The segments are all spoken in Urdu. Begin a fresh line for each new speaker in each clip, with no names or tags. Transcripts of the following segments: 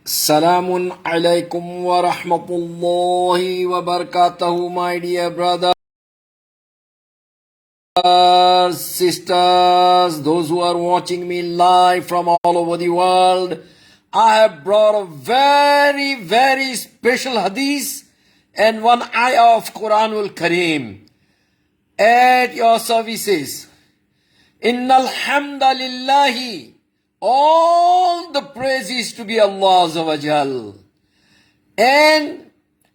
Salamun alaikum wa rahmatullahi wa barakatuhu, my dear brothers, sisters, those who are watching me live from all over the world. I have brought a very, very special hadith and one ayah of Quranul Kareem at your services. Innal hamdalillahi. All the praise is to be Allah Azza wa Jal. And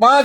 5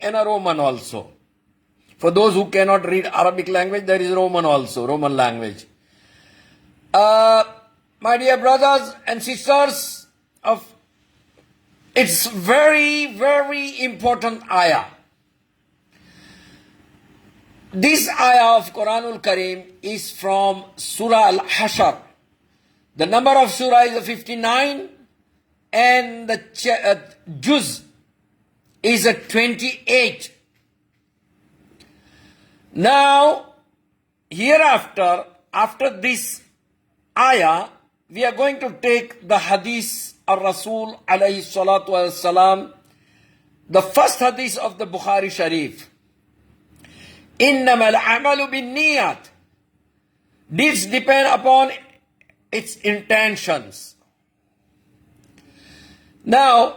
and a Roman also. For those who cannot read Arabic language, there is Roman also, Roman language. My dear brothers and sisters, it's very, very important ayah. This ayah of Quranul Kareem is from Surah Al-Hashr. The number of surah is 59 and the juz is 28. Now, hereafter, after this ayah, we are going to take the hadith of Rasul alayhi salatu wasalam, the first hadith of the Bukhari Sharif. Innamal amalu bin niyat. Deeds depend upon its intentions. Now,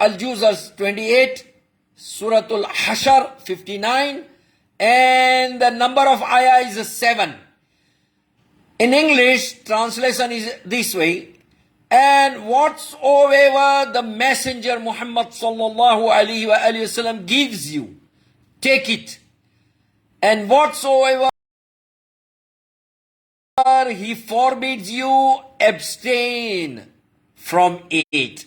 Al-Juz 28, Suratul Hashr 59, and the number of ayah is 7. In English, translation is this way, and whatsoever the Messenger Muhammad sallallahu alaihi wasallam gives you, take it, and whatsoever he forbids you, abstain from it.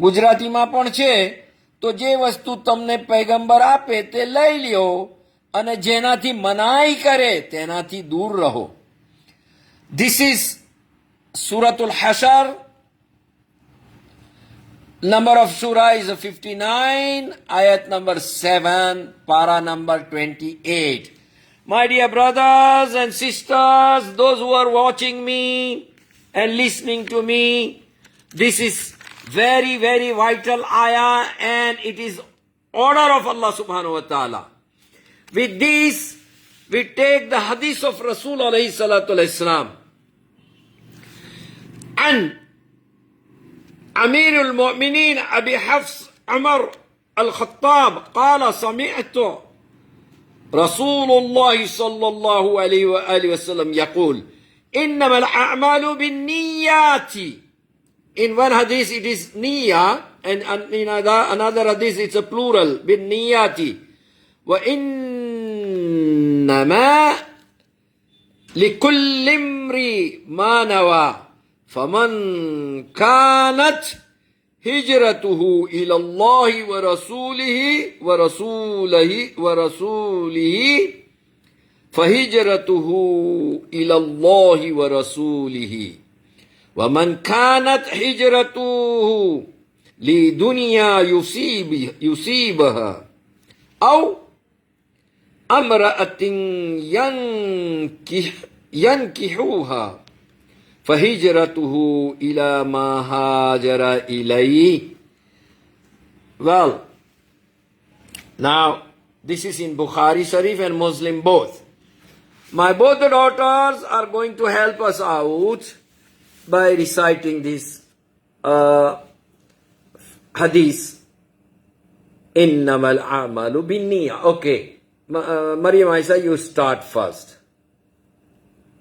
ગુજરાતીમાં પણ છે, તો જે વસ્તુ તમને પૈગંબર આપે તે લઈ લ્યો, અને જેનાથી મનાઈ કરે તેનાથી દૂર રહો. This is Suratul Hashr. Number of surah is 59, ayat number 7, para number 28. My dear brothers and sisters, those who are watching me and listening to me, this is very, very vital ayah, and it is order of Allah subhanahu wa ta'ala. With this, we take the hadith of Rasul alayhi salatu wasalam. And Amirul Mu'mineen Abi Hafs Umar al-Khattab قال سمعت رسول الله صلى الله عليه وآله وسلم يقول إنما الأعمال بالنيات. In one hadith it is niya, and in another hadith it's a plural, bin niyati. Wa innama لِكُلِّ امْرِئٍ مَا نَوَى فَمَنْ كَانَتْ هِجْرَتُهُ إِلَى اللَّهِ وَرَسُولِهِ فَهِجْرَتُهُ إِلَى اللَّهِ وَرَسُولِهِ وَمَنْ كَانَتْ هِجْرَتُهُ لِدُنْيَا يُصِيبُهَا أَوْ امرأة ينكحوها فهجرته إلى ما هاجر إليه. Well, now this is in Bukhari Sharif and Muslim both. My both the daughters are going to help us out by reciting this hadith. إنما الأعمال بالنية. Okay. Maryam Aisa, you start first.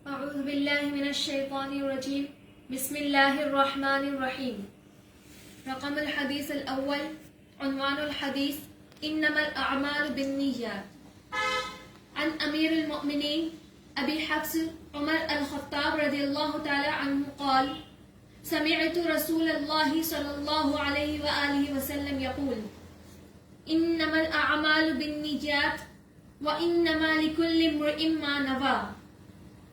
أعوذ بالله من الشيطان الرجيم بسم الله الرحمن الرحيم. رقم الحديث الأول. عنوان الحديث إنما الأعمال بالنيات. عن أمير المؤمنين أبي حفص عمر الخطاب رضي الله تعالى عنه قال: سمعت رسول الله صلى الله عليه وآله وسلم يقول: إنما الأعمال بالنيات وإنما لكل امرئ ما نوى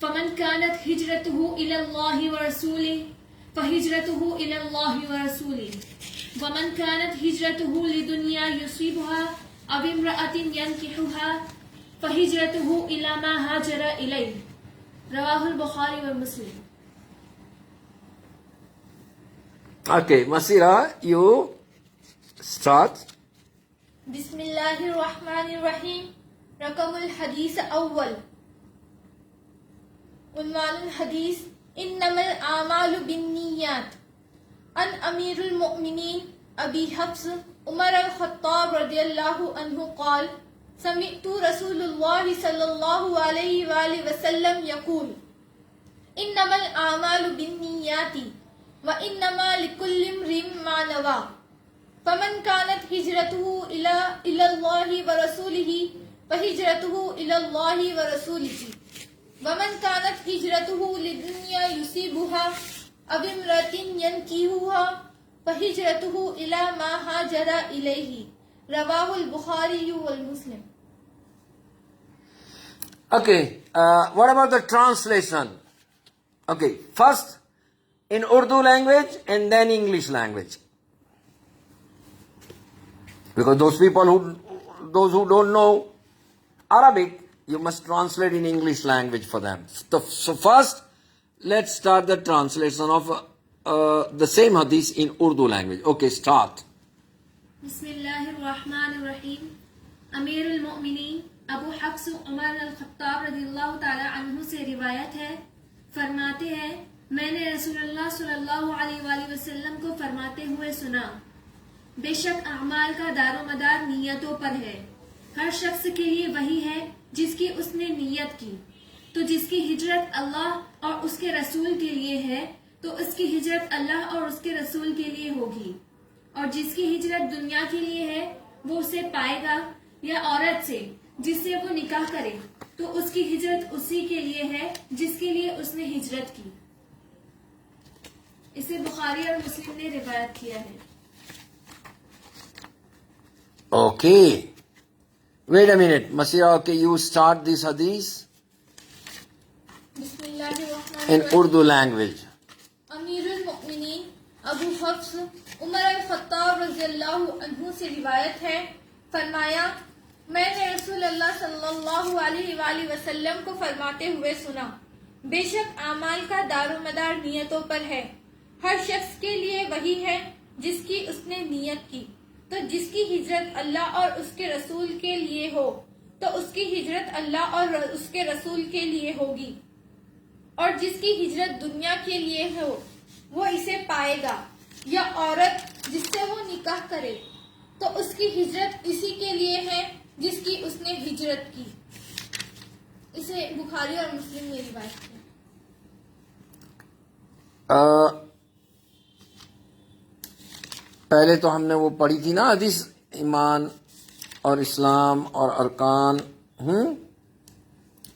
فمن كانت هجرته إلى الله ورسوله فهجرته إلى الله ورسوله ومن كانت هجرته لدنيا يصيبها أو امرأة ينكحها فهجرته إلى ما هاجر إليه. رواه البخاري ومسلم.
Okay, Masira, you start.
بسم الله الرحمن الرحيم. رقم الحديث أول. عنوان الحديث إنما الأعمال بالنيات. عن أمير المؤمنين أبي حفص عمر الخطاب رضي الله عنه قال: سمعت رسول الله صلى الله عليه وآله وسلم يقول: إنما الأعمال بالنيات وإنما لكل امرئ ما نوى فمن كانت هجرته إلى الله ورسوله فهجرته إلى الله ورسوله ومن كانت هجرته لدنيا يصيبها أو امرأة ينكحها فهجرته إلى ما هاجر إليه. رواه البخاري والمسلم.
Okay, what about the translation? Okay, first in Urdu language and then English language. Because those who don't know Arabic, you must translate in English language for them. So first, let's start the translation of the same hadith in Urdu language. Okay, start.
Bismillahirrahmanirrahim. امیر المؤمنین ابو حفص عمر الخطاب رضی اللہ تعالی عنہ سے روایت ہے، فرماتے ہیں میں نے رسول اللہ صلی اللہ علیہ وآلہ وسلم کو فرماتے ہوئے سنا، بے شک اعمال کا دار و مدار نیتوں پر ہے، ہر شخص کے لیے وہی ہے جس کی اس نے نیت کی، تو جس کی ہجرت اللہ اور اس کے رسول کے لیے ہے تو اس کی ہجرت اللہ اور اس کے رسول کے لیے ہوگی، اور جس کی ہجرت دنیا کے لیے ہے وہ اسے پائے گا، یا عورت سے جس سے وہ نکاح کرے تو اس کی ہجرت اسی کے لیے ہے جس کے لیے اس نے ہجرت کی۔ اسے بخاری اور مسلم نے روایت کیا ہے۔
Okay. Wait a minute. Masira, okay, you start this hadith
بسم اللہ الرحمن
in
الرحیم۔
Urdu language.
امیر المؤمنین ابو حفص عمر الخطاب رضی اللہ عنہ سے روایت ہے، فرمایا میں نے رسول اللہ صلی اللہ علیہ وآلہ وسلم کو فرماتے ہوئے سنا، بے شک اعمال کا دار و مدار نیتوں پر ہے، ہر شخص کے لیے وہی ہے جس کی اس نے نیت کی، تو جس کی ہجرت اللہ اور اس کے رسول کے لیے ہو تو اس کی ہجرت اللہ اور اس کے رسول کے لیے ہوگی، اور جس کی ہجرت دنیا کے لیے ہو وہ اسے پائے گا، یا عورت جس سے وہ نکاح کرے تو اس کی ہجرت اسی کے لیے ہے جس کی اس نے ہجرت کی۔ اسے بخاری اور مسلم نے روایت کیا۔
پہلے تو ہم نے وہ پڑھی تھی نا حدیث، ایمان اور اسلام اور ارکان،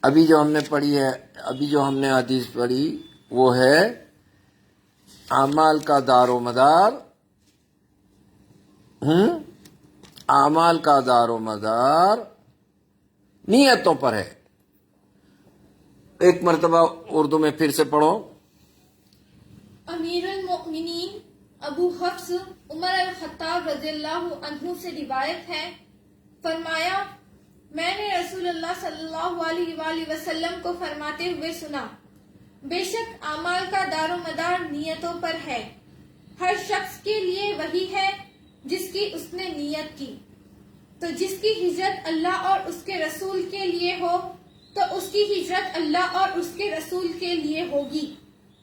ابھی جو ہم نے پڑھی ہے، ابھی جو ہم نے حدیث پڑھی وہ ہے اعمال کا دار و مدار، اعمال کا دار و مدار نیتوں پر ہے. ایک مرتبہ اردو میں پھر سے پڑھو.
امیر المؤمنین ابو حفص عمر الخطاب رضی اللہ عنہ سے روایت ہے، فرمایا میں نے رسول اللہ صلی اللہ علیہ وآلہ وسلم کو فرماتے ہوئے سنا، بے شک اعمال کا دار و مدار نیتوں پر ہے. ہر شخص کے لیے وہی ہے جس کی اس نے نیت کی. تو جس کی ہجرت اللہ اور اس کے رسول کے لیے ہو تو اس کی ہجرت اللہ اور اس کے رسول کے لیے ہوگی،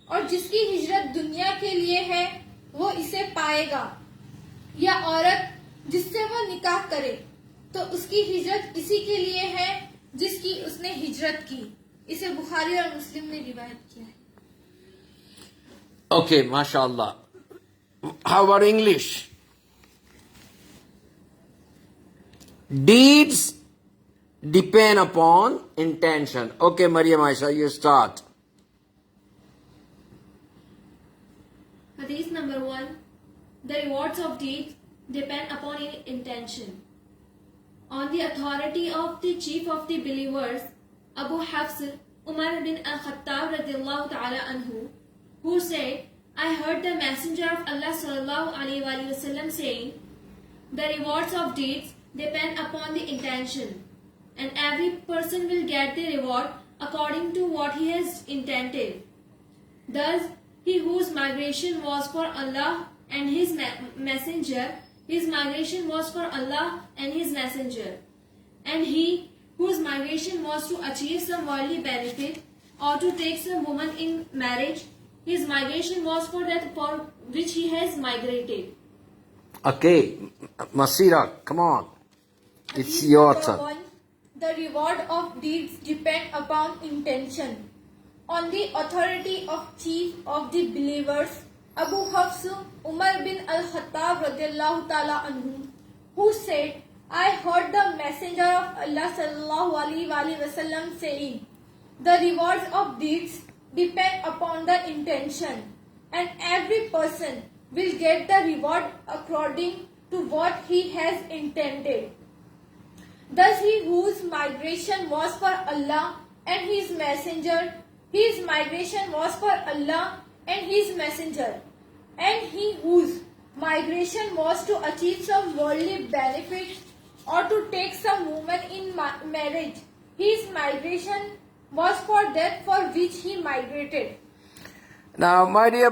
اور جس کی ہجرت دنیا کے لیے ہے وہ اسے پائے گا. یا عورت جس سے وہ نکاح کرے تو اس کی ہجرت اسی کے لیے ہے جس کی اس نے ہجرت کی. اسے بخاری اور مسلم نے روایت کیا ہے.
اوکے، ماشاء اللہ. How about English? Deeds depend upon intention. Okay, Maryam Aisha, you start.
Hadith number 1. The rewards of deeds depend upon intention. On the authority of the chief of the believers, Abu Hafs Umar bin al-Khattab radiyallahu ta'ala anhu, who said, I heard the messenger of Allah sallallahu alayhi wa sallam saying, the rewards of deeds depend upon the intention, and every person will get the reward according to what he has intended. Thus, he whose migration was for Allah and his messenger, his migration was for Allah and his messenger. And he whose migration was to achieve some worldly benefit or to take some woman in marriage, his migration was for that for which he has migrated.
Okay, Masira, come on. It's your turn.
The reward of deeds depend upon intention. On the authority of chief of the believers, Abu Hafs Umar bin al-Khattab radiyallahu ta'ala anhu, who said, I heard the messenger of Allah sallallahu alaihi wasallam saying, the rewards of deeds depend upon the intention, and every person will get the reward according to what he has intended. Thus he whose migration was for Allah and his messenger, his migration was for Allah and his messenger. And he whose migration was to achieve some worldly benefit or to take some woman in marriage, his migration was for that for which he migrated.
Now, my dear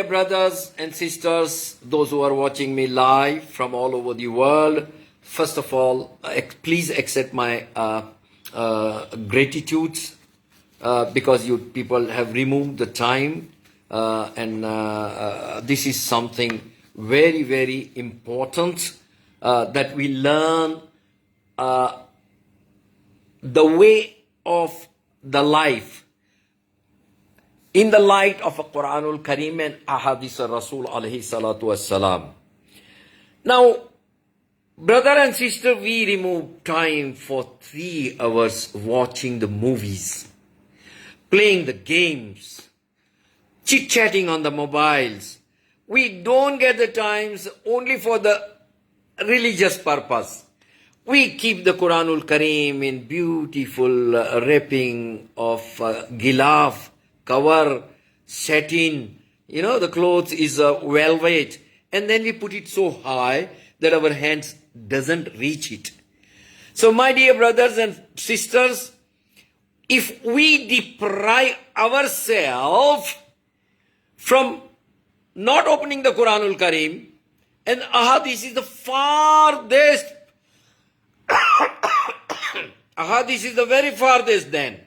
brothers and sisters, those who are watching me live from all over the world, first of all, please accept my gratitudes because you people have removed the time and this is something very, very important that we learn the way of the life in the light of a Quranul Kareem and Ahadith Rasul alayhi salatu wassalam. Now, brother and sister, we remove time for 3 hours watching the movies, playing the games, chit-chatting on the mobiles. We don't get the times only for the religious purpose. We keep the Quranul Kareem in beautiful wrapping of gilaf, cover, satin, the clothes is velvet, and then we put it so high that our hands doesn't reach it. So my dear brothers and sisters, if we deprive ourselves from not opening the Quranul Kareem, and Ahadith is the farthest, Ahadith is the very farthest then.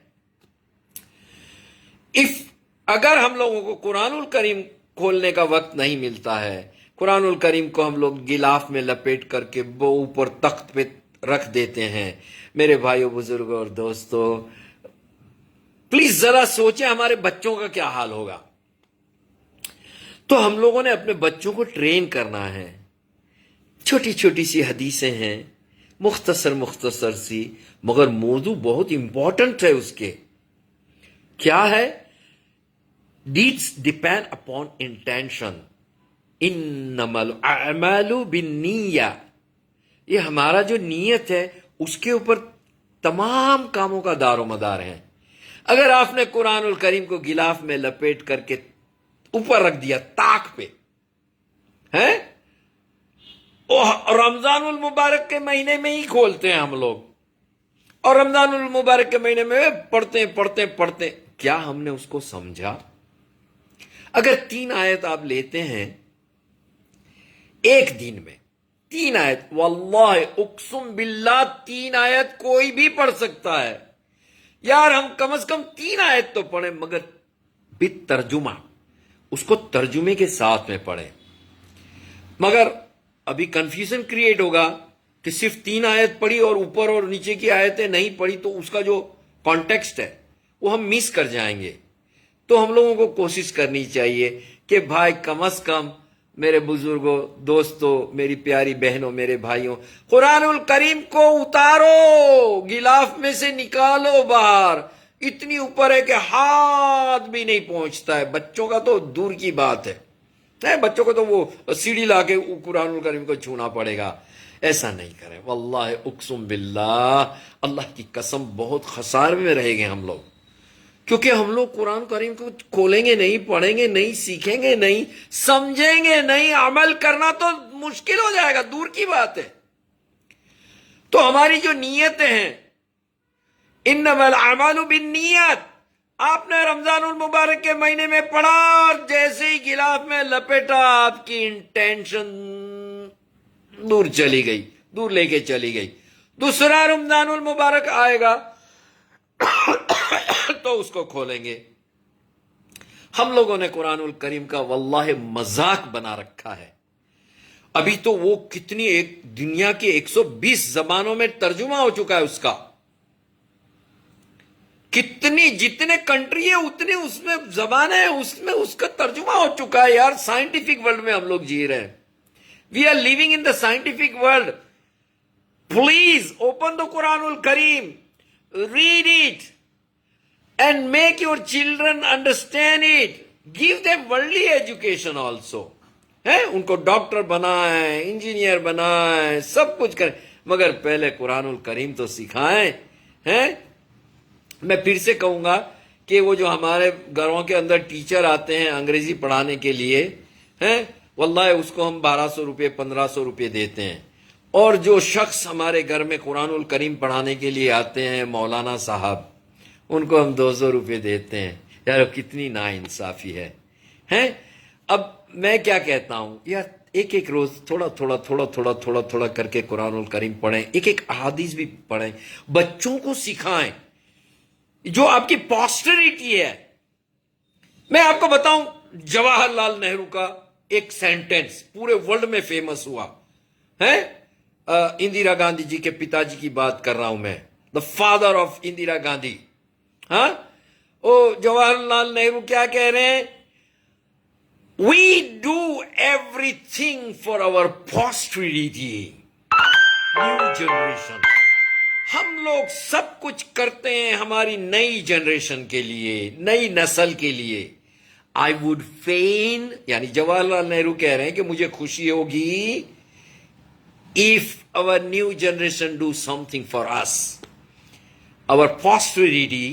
اگر ہم لوگوں کو قرآن الکریم کھولنے کا وقت نہیں ملتا ہے، قرآن الکریم کو ہم لوگ غلاف میں لپیٹ کر کے وہ اوپر تخت پہ رکھ دیتے ہیں، میرے بھائیوں بزرگوں اور دوستو، پلیز ذرا سوچیں ہمارے بچوں کا کیا حال ہوگا. تو ہم لوگوں نے اپنے بچوں کو ٹرین کرنا ہے. چھوٹی چھوٹی سی حدیثیں ہیں، مختصر سی، مگر موضوع بہت امپورٹنٹ ہے اس کے. کیا ہے؟ Deeds depend upon intention. انما الاعمال بالنیہ. یہ ہمارا جو نیت ہے اس کے اوپر تمام کاموں کا دار و مدار ہے. اگر آپ نے قرآن الکریم کو غلاف میں لپیٹ کر کے اوپر رکھ دیا طاق پہ، ہے، رمضان المبارک کے مہینے میں ہی کھولتے ہیں ہم لوگ، اور رمضان المبارک کے مہینے میں پڑھتے، کیا ہم نے اس کو سمجھا؟ اگر 3 آیت آپ لیتے ہیں ایک دن میں، 3 آیت، واللہ اقسم باللہ 3 آیت کوئی بھی پڑھ سکتا ہے. یار ہم کم از کم 3 آیت تو پڑھیں، مگر بالترجمہ، اس کو ترجمے کے ساتھ میں پڑھیں. مگر ابھی کنفیوژن کریٹ ہوگا کہ صرف 3 آیت پڑھی اور اوپر اور نیچے کی آیتیں نہیں پڑھی، تو اس کا جو کانٹیکسٹ ہے وہ ہم مس کر جائیں گے. تو ہم لوگوں کو کوشش کرنی چاہیے کہ بھائی کم از کم، میرے بزرگوں، دوستوں، میری پیاری بہنوں، میرے بھائیوں، قرآن الکریم کو اتارو، غلاف میں سے نکالو باہر. اتنی اوپر ہے کہ ہاتھ بھی نہیں پہنچتا ہے. بچوں کا تو دور کی بات ہے، بچوں کو تو وہ سیڑھی لا کے قرآن الکریم کو چھونا پڑے گا. ایسا نہیں کریں. واللہ اقسم باللہ، اللہ کی قسم بہت خسارے میں رہیں گے ہم لوگ، کیونکہ ہم لوگ قرآن کریم کو کھولیں گے نہیں، پڑھیں گے نہیں، سیکھیں گے نہیں، سمجھیں گے نہیں. عمل کرنا تو مشکل ہو جائے گا، دور کی بات ہے. تو ہماری جو نیتیں ہیں، انما الاعمال بالنیات، آپ نے رمضان المبارک کے مہینے میں پڑھا اور جیسے ہی غلاف میں لپیٹا، آپ کی انٹینشن دور چلی گئی، دور لے کے چلی گئی. دوسرا رمضان المبارک آئے گا تو اس کو کھولیں گے. ہم لوگوں نے قرآن الکریم کا واللہ مذاق بنا رکھا ہے. ابھی تو وہ کتنی، ایک دنیا کی 120 زبانوں میں ترجمہ ہو چکا ہے اس کا. کتنی، جتنے کنٹری ہے اتنی اس میں زبانیں ہیں، اس میں اس کا ترجمہ ہو چکا ہے. یار سائنٹیفک ورلڈ میں ہم لوگ جی رہے ہیں. We are living in the scientific world. Please open the Quran الکریم، read it and make your children understand it. Give them worldly education also. ان کو ڈاکٹر بنائیں، انجینئر بنائیں، سب کچھ کریں، مگر پہلے قرآن الکریم تو سکھائیں. میں پھر سے کہوں گا کہ وہ جو ہمارے گھروں کے اندر ٹیچر آتے ہیں انگریزی پڑھانے کے لیے، واللہ اس کو ہم 1200 روپے 1500 روپے دیتے ہیں. اور جو شخص ہمارے گھر میں قرآن الکریم پڑھانے کے لیے آتے ہیں، مولانا صاحب، ان کو ہم 200 روپے دیتے ہیں. یار کتنی نا انصافی ہے. اب میں کیا کہتا ہوں، یار ایک روز تھوڑا کر کے قرآن الکریم پڑھیں، ایک احادیث بھی پڑھیں، بچوں کو سکھائیں. جو آپ کی پوسٹریٹی ہے، میں آپ کو بتاؤں، جواہر لال نہرو کا ایک سینٹنس پورے ورلڈ میں فیمس ہوا ہے. اندرا گاندھی جی کے پتا جی کی بات کر رہا ہوں میں، the father of Indira Gandhi. Jawahar Lal Nehru کیا کہہ رہے ہیں؟ We do everything for our posterity, new generation. ہم لوگ سب کچھ کرتے ہیں ہماری نئی جنریشن کے لیے، نئی نسل کے لیے. آئی وڈ فین، یعنی جواہر لال نہرو کہہ رہے ہیں کہ مجھے خوشی ہوگی if our new generation do something for us, our posterity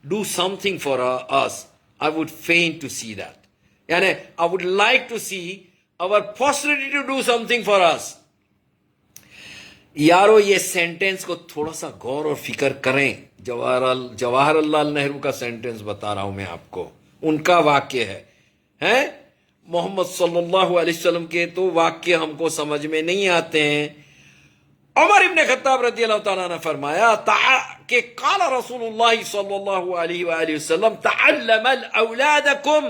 do something for us. I would fain to see that. یعنی I would like to see our posterity to do something for us. یارو یہ سینٹنس کو تھوڑا سا غور اور فکر کریں. جواہر لال نہرو کا سینٹنس بتا رہا ہوں میں آپ کو، ان کا واقعہ ہے. محمد صلی اللہ علیہ وسلم کے تو واقعے ہم کو سمجھ میں نہیں آتے ہیں. عمر ابن خطاب رضی اللہ تعالیٰ نے فرمایا کہ قال رسول اللہ صلی اللہ علیہ وآلہ وسلم تعلم اولادکم.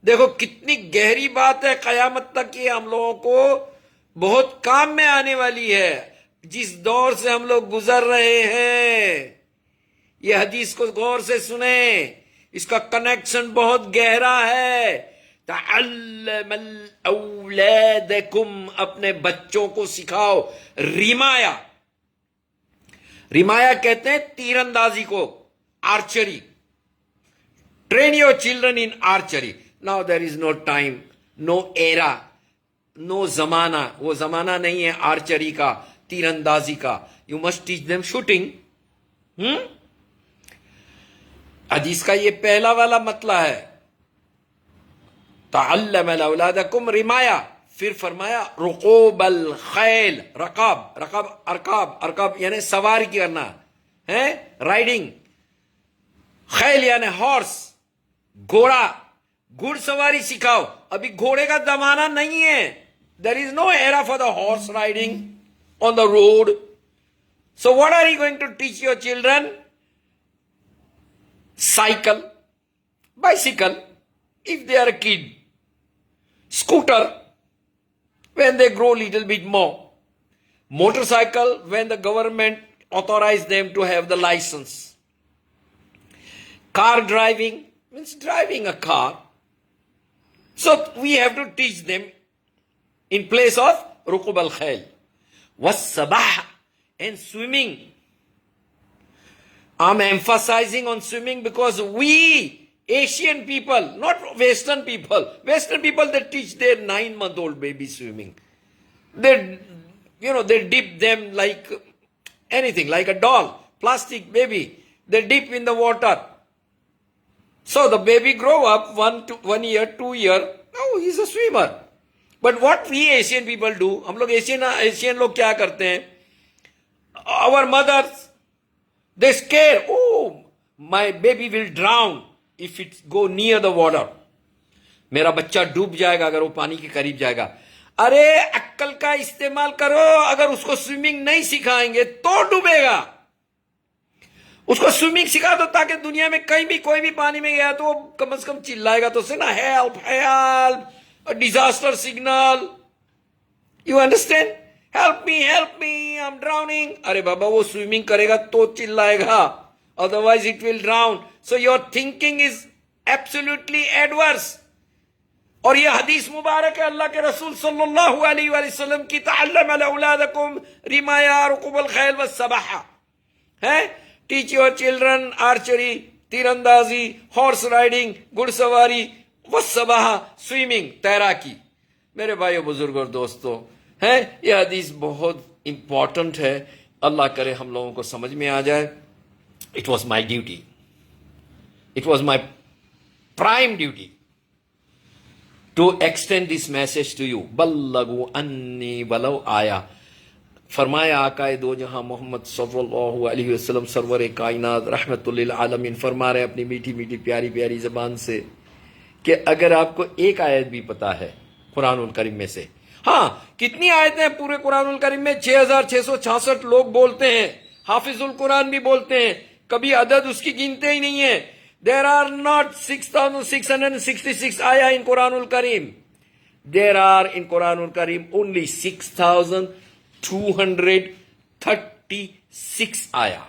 دیکھو کتنی گہری بات ہے، قیامت تک یہ ہم لوگوں کو بہت کام میں آنے والی ہے. جس دور سے ہم لوگ گزر رہے ہیں، یہ حدیث کو غور سے سنیں، اس کا کنیکشن بہت گہرا ہے. تعلم اولادکم، اپنے بچوں کو سکھاؤ. ریمایا ریمایا کہتے ہیں تیر اندازی کو, archery. Train your children in archery. Now there is no time, no era, no زمانہ. وہ زمانہ نہیں ہے آرچری کا, تیر اندازی کا. You must teach them shooting. حدیث کا یہ پہلا والا مطلب ہے, تعلم اولادکم رمایا. پھر فرمایا رقوب الخیل. رقاب, رقاب, ارکاب, ارکاب یعنی سواری کرنا ہے, رائڈنگ. خیل یعنی ہارس, گھوڑا, گھڑ سواری سکھاؤ. ابھی گھوڑے کا زمانہ نہیں ہے. There is no era for the horse riding on the road. So what are you going to teach your children? Cycle, bicycle, if they are a kid. Scooter, when they grow little bit more. Motorcycle, when the government authorized them to have the license. Car driving, means driving a car. So we have to teach them in place of Rukub al-Khayl. Was-sabah, and swimming. I'm emphasizing on swimming because we, Asian people, not Western people. Western people, they teach their 9-month-old baby swimming. They dip them like anything, like a doll, plastic baby. They dip in the water. So the baby grow up 1 year, 2 year. Oh, he's a swimmer. But what we Asian people do, hum log Asian log kya karte hain? Our mothers, they scare. Oh, my baby will drown if it go near the water. میرا بچہ ڈوب جائے گا اگر وہ پانی کے قریب جائے گا. ارے عقل کا استعمال کرو. اگر اس کو سوئمنگ نہیں سکھائیں گے تو ڈوبے گا. اس کو سوئمنگ سکھا دو تاکہ دنیا میں کہیں بھی کوئی بھی پانی میں گیا تو وہ کم از کم چلائے گا تو سے نا, help help, disaster signal. You understand? Help me, I am drowning. ارے بابا وہ سوئمنگ کرے گا تو چلائے گا, otherwise it will drown. So your thinking is absolutely adverse. اور یہ حدیث مبارک ہے اللہ کے رسول صلی اللہ علیہ وآلہ وسلم کی, تعلم اولادکم رمایا رکوب الخیل والسباحہ. ہے ٹیچ یور چلڈرن آرچری, تیر اندازی, ہارس رائڈنگ, گھڑ سواری, والسباحہ سوئمنگ, تیراکی. میرے بھائیو بزرگوں اور دوستو, ہے یہ حدیث بہت امپورٹنٹ ہے. اللہ کرے ہم لوگوں کو سمجھ میں آ جائے. It was my duty, it was my prime duty to extend this message to you. بلغوا انی ولو آیا. فرمایا آقائے دو جہاں محمد صلی اللہ علیہ وسلم سرور کائنات رحمت للعالمین فرما رہے اپنی میٹھی میٹھی پیاری پیاری زبان سے کہ اگر آپ کو ایک آیت بھی پتا ہے قرآن الکریم میں سے. ہاں, کتنی آیتیں ہیں پورے قرآن الکریم میں؟ 6666 لوگ بولتے ہیں, حافظ القرآن بھی بولتے ہیں, کبھی عدد اس کی گنتے ہی نہیں ہے. There are not 6666 ayah in Quran al-Karim. There are in Quran al-Karim only 6236 ayah.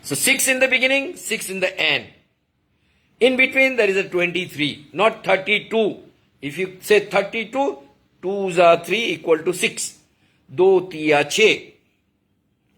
So 6 in the beginning, 6 in the end. In between there is a 23, not 32. If you say 32, 2s are 3 equal to 6. 2 3 6.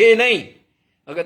6 نہیں. اگر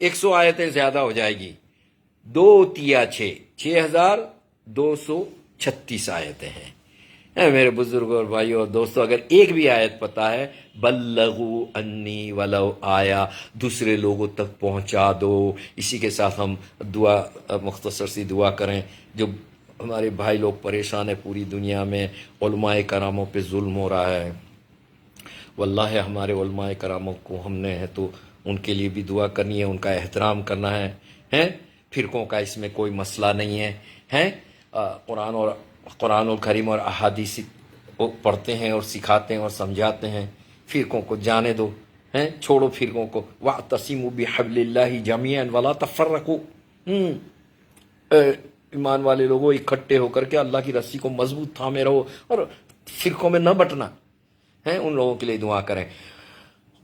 100 آیتیں زیادہ ہو جائے گی. 2 3 6, 6236 آیتیں ہیں. میرے بزرگوں اور بھائیوں اور دوستوں, اگر ایک بھی آیت پتا ہے, بلغوا انی ولو آیا, دوسرے لوگوں تک پہنچا دو. اسی کے ساتھ ہم دعا, مختصر سی دعا کریں. جو ہمارے بھائی لوگ پریشان ہیں پوری دنیا میں, علماء کراموں پہ ظلم ہو رہا ہے. واللہ ہمارے علماء کراموں کو ہم نے ہے تو ان کے لیے بھی دعا کرنی ہے, ان کا احترام کرنا ہے. فرقوں کا اس میں کوئی مسئلہ نہیں ہے. قرآن الکریم اور احادیث پڑھتے ہیں اور سکھاتے ہیں اور سمجھاتے ہیں. فرقوں کو جانے دو, چھوڑو فرقوں کو. وَاعْتَصِمُوا بِحَبْلِ اللَّهِ جَمِيعًا وَلَا تَفَرَّقُوا. ایمان والے لوگوں اکٹھے ہو کر کے اللہ کی رسی کو مضبوط تھامے رہو اور فرقوں میں نہ بٹنا. ان لوگوں کے لیے دعا کریں.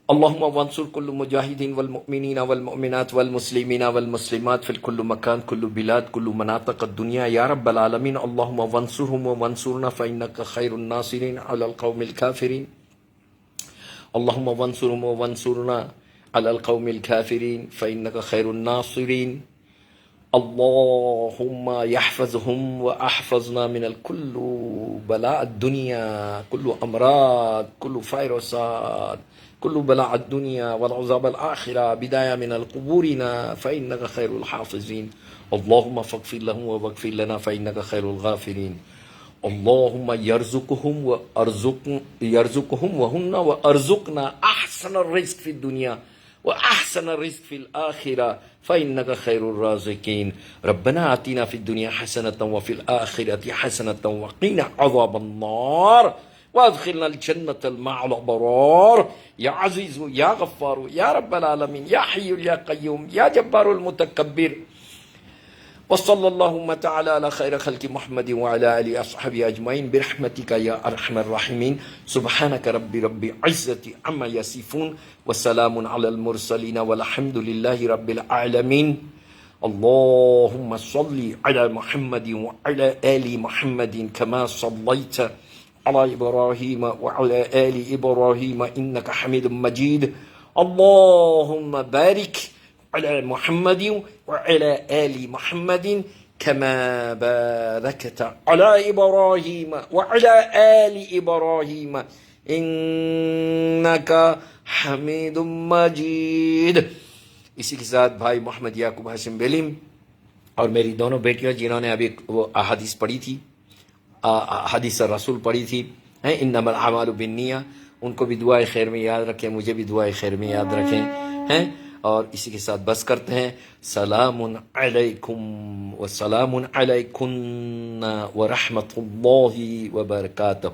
اللہم وانصر کل مجاہدین والمؤمنین والمؤمنات والمسلمین والمسلمات فی کل مکان کل بلاد کل مناطق الدنیا یا رب العالمین. اللہم وانصرہم وانصرنا فإنک خیر الناصرین علی القوم الکافرین. اللهم وانصرهم وانصرنا على القوم الكافرين فإنك خير الناصرين. اللهم يحفظهم وأحفظنا من كل بلاء الدنيا، كل أمراض، كل فيروسات، كل بلاء الدنيا والعذاب الآخرة، بداية من قبورنا فإنك خير الحافظين. اللهم فاغفر لهم واغفر لنا فإنك خير الغافرين. اللهم يرزقهم وهن وارزقنا أحسن الرزق في الدنيا وأحسن الرزق في الآخرة فإنك خير الرازقين. ربنا آتنا في الدنيا حسنة وفي الآخرة حسنة وقنا عذاب النار وادخلنا الجنة مع الأبرار. يا عزيز يا غفار يا رب العالمين يا حي يا قيوم يا جبار المتكبر. وصلى اللهم تعالى على خير خلق محمد وعلى آله وصحبه أجمعين برحمتك يا أرحم الراحمين. سبحانك رب عزة عما يصفون وسلام على المرسلين والحمد لله رب العالمين. اللهم صل على محمد وعلى آل محمد كما صليت على إبراهيم وعلى آل إبراهيم إنك حميد مجيد. اللهم بارك على محمد وعلى آل محمد كما باركت على إبراهيم وعلى آل إبراهيم إنك حميد مجيد. اسی کے ساتھ بھائی محمد یعقوب ہاشم بیلیم اور میری دونوں بیٹیاں جنہوں نے ابھی وہ احادیث پڑھی تھی، حدیث رسول پڑھی تھی، انما الاعمال بالنیہ، ان کو بھی دعائے خیر میں یاد رکھیں، مجھے بھی دعائے خیر میں یاد رکھیں. اور اسی کے ساتھ بس کرتے ہیں. سلام علیکم و سلام علیکم ورحمۃ اللہ وبرکاتہ.